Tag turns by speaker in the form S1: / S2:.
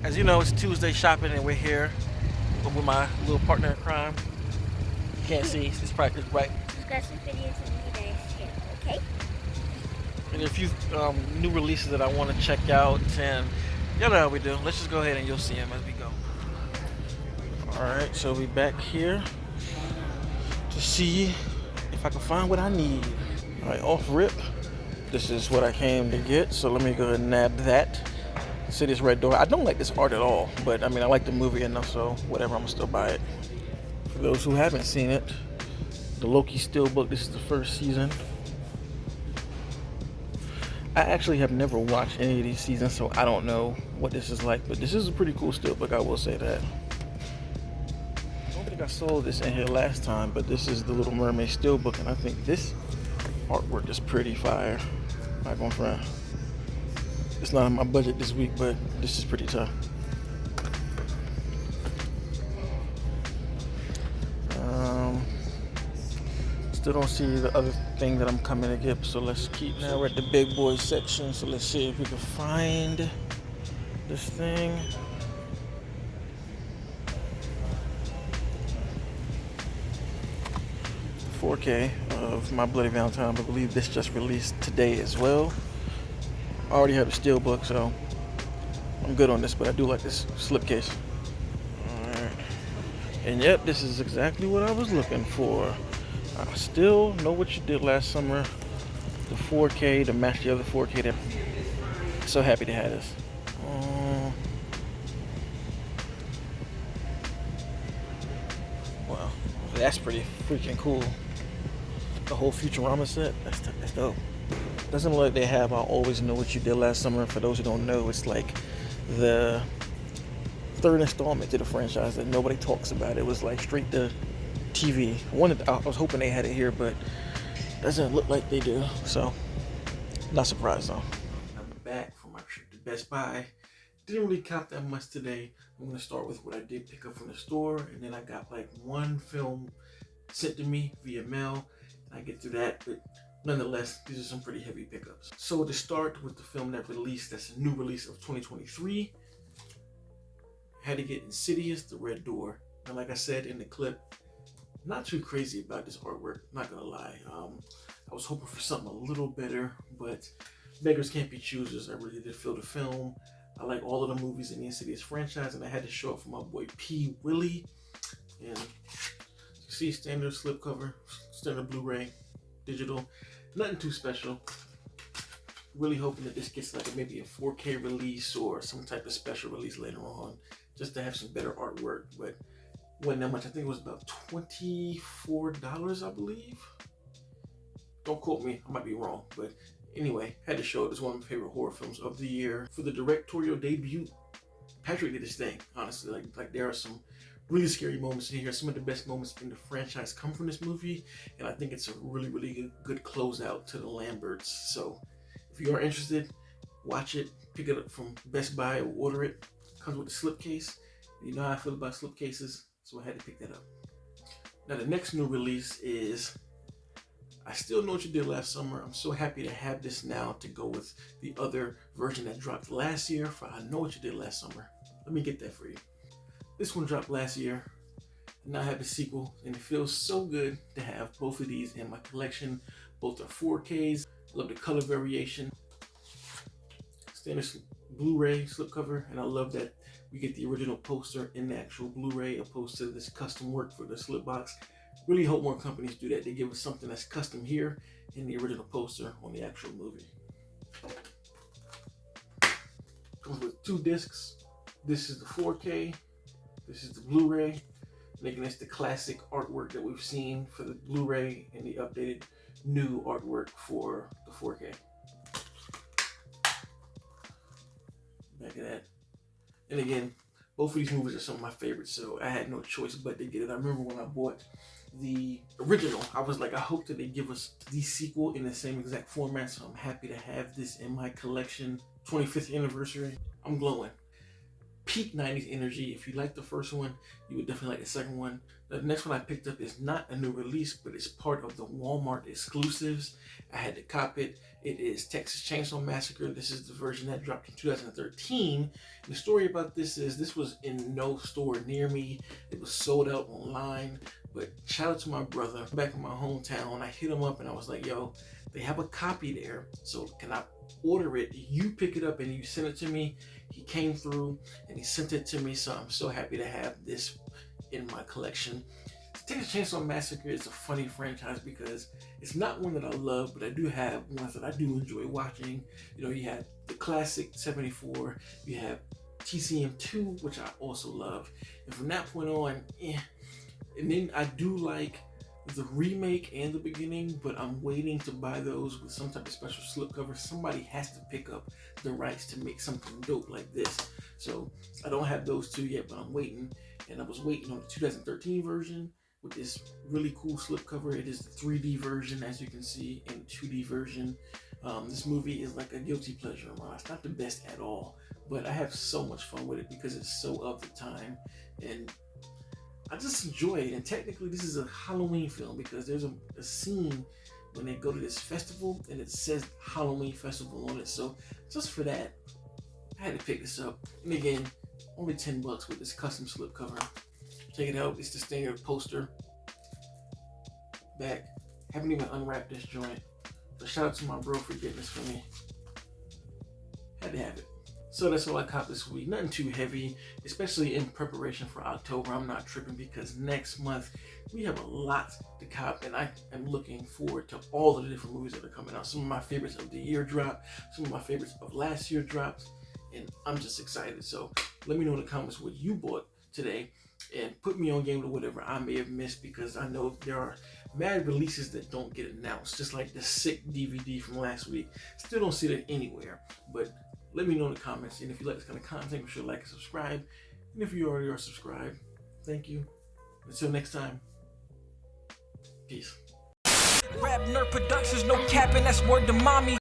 S1: As you know, it's Tuesday shopping, and we're here with my little partner in crime. You can't see, it's probably right.
S2: We've got some videos in you guys here, okay?
S1: And there are a few new releases that I want to check out, and you know how we do. Let's just go ahead and you'll see them as we go. All right, so we back here to see if I can find what I need. All right, off rip. This is what I came to get, so let me go ahead and nab that. Insidious Red Door. I don't like this art at all, but I mean, I like the movie enough, so whatever, I'm gonna still buy it. For those who haven't seen it, the Loki Steelbook, this is the first season. I actually have never watched any of these seasons, so I don't know what this is like, but this is a pretty cool steelbook, I will say that. I don't think I sold this in here last time, but this is the Little Mermaid steelbook, and I think this artwork is pretty fire. Not going front. It's not on my budget this week, but this is pretty tough. Still don't see the other thing that I'm coming to get, so let's keep. Now we're at the big boy section, so let's see if we can find this thing. $4K of My Bloody Valentine. I believe this just released today as well. I already have a steelbook, so I'm good on this, but I do like this slipcase. Alright. And yep, this is exactly what I was looking for. I still know what you did last summer. The 4K to match the other 4K. That so happy to have this. Wow, that's pretty freaking cool. The whole Futurama set. That's dope. Doesn't look like they have I Always Know What You Did Last Summer. For those who don't know, it's like the third installment to the franchise that nobody talks about. It was like straight to TV. I was hoping they had it here, but doesn't look like they do. So, not surprised though. I'm back from my trip to Best Buy. Didn't really count that much today. I'm gonna start with what I did pick up from the store, and then I got like one film sent to me via mail, and I get through that. But nonetheless, these are some pretty heavy pickups. So to start with the film that released, that's a new release of 2023. I had to get Insidious, The Red Door. And like I said in the clip, not too crazy about this artwork, not gonna lie. I was hoping for something a little better, but beggars can't be choosers. I really did feel the film. I like all of the movies in the Insidious franchise, and I had to show up for my boy P. Willie. And you see, standard slipcover, standard Bluray, digital, nothing too special. Really hoping that this gets like maybe a 4K release or some type of special release later on, just to have some better artwork. But wasn't that much. I think it was about $24, I believe. Don't quote me, I might be wrong, but anyway, had to show it. It's one of my favorite horror films of the year. For the directorial debut, Patrick did his thing, honestly. Like there are some really scary moments in here. Some of the best moments in the franchise come from this movie, and I think it's a really, really good closeout to the Lamberts. So if you are interested, watch it, pick it up from Best Buy or order it. Comes with a slipcase. You know how I feel about slipcases, so I had to pick that up. Now the next new release is I Still Know What You Did Last Summer. I'm so happy to have this now to go with the other version that dropped last year for I Know What You Did Last Summer. Let me get that for you. This one dropped last year, and now I have the sequel, and it feels so good to have both of these in my collection. Both are 4Ks. Love the color variation. Standard Blu-ray slipcover, and I love that we get the original poster in the actual Blu-ray opposed to this custom work for the slip box. Really hope more companies do that. They give us something that's custom here in the original poster on the actual movie. Comes with 2 discs. This is the 4K. This is the Blu-ray, making this the classic artwork that we've seen for the Blu-ray and the updated new artwork for the 4K. Back of that. And again, both of these movies are some of my favorites, so I had no choice but to get it. I remember when I bought the original, I was like, I hope that they give us the sequel in the same exact format, so I'm happy to have this in my collection. 25th anniversary. I'm glowing. peak 90s energy. If you like the first one, you would definitely like the second one. The next one I picked up is not a new release, but it's part of the Walmart exclusives. I had to cop it. It is Texas Chainsaw Massacre. This is the version that dropped in 2013. And the story about this is this was in no store near me. It was sold out online. But shout out to my brother back in my hometown. I hit him up and I was like, yo, they have a copy there. So can I order it? You pick it up and you send it to me. He came through and he sent it to me. So I'm so happy to have this in my collection. Texas Chainsaw Massacre is a funny franchise because it's not one that I love, but I do have ones that I do enjoy watching. You know, you have the classic 74, you have TCM2, which I also love. And from that point on, And then I do like the remake and the beginning, but I'm waiting to buy those with some type of special slipcover. Somebody has to pick up the rights to make something dope like this. So I don't have those two yet, but I'm waiting. And I was waiting on the 2013 version with this really cool slipcover. It is the 3D version, as you can see, and 2D version. This movie is like a guilty pleasure of mine. It's not the best at all, but I have so much fun with it because it's so of the time. And I just enjoy it. And technically this is a Halloween film because there's a scene when they go to this festival and it says Halloween Festival on it. So just for that, I had to pick this up. And again, only $10 with this custom slipcover. Check it out. It's the standard poster. Back. Haven't even unwrapped this joint. So shout out to my bro for getting this for me. Had to have it. So that's all I caught this week. Nothing too heavy, especially in preparation for October. I'm not tripping because next month we have a lot to cop, and I am looking forward to all of the different movies that are coming out. Some of my favorites of the year drop, some of my favorites of last year dropped, and I'm just excited. So let me know in the comments what you bought today, and put me on game to whatever I may have missed, because I know there are mad releases that don't get announced, just like the sick DVD from last week. Still don't see that anywhere, but let me know in the comments. And if you like this kind of content, be sure to like and subscribe. And if you already are subscribed, thank you. Until next time, peace.
S3: RapNerd Productions, no capping, that's word to mommy.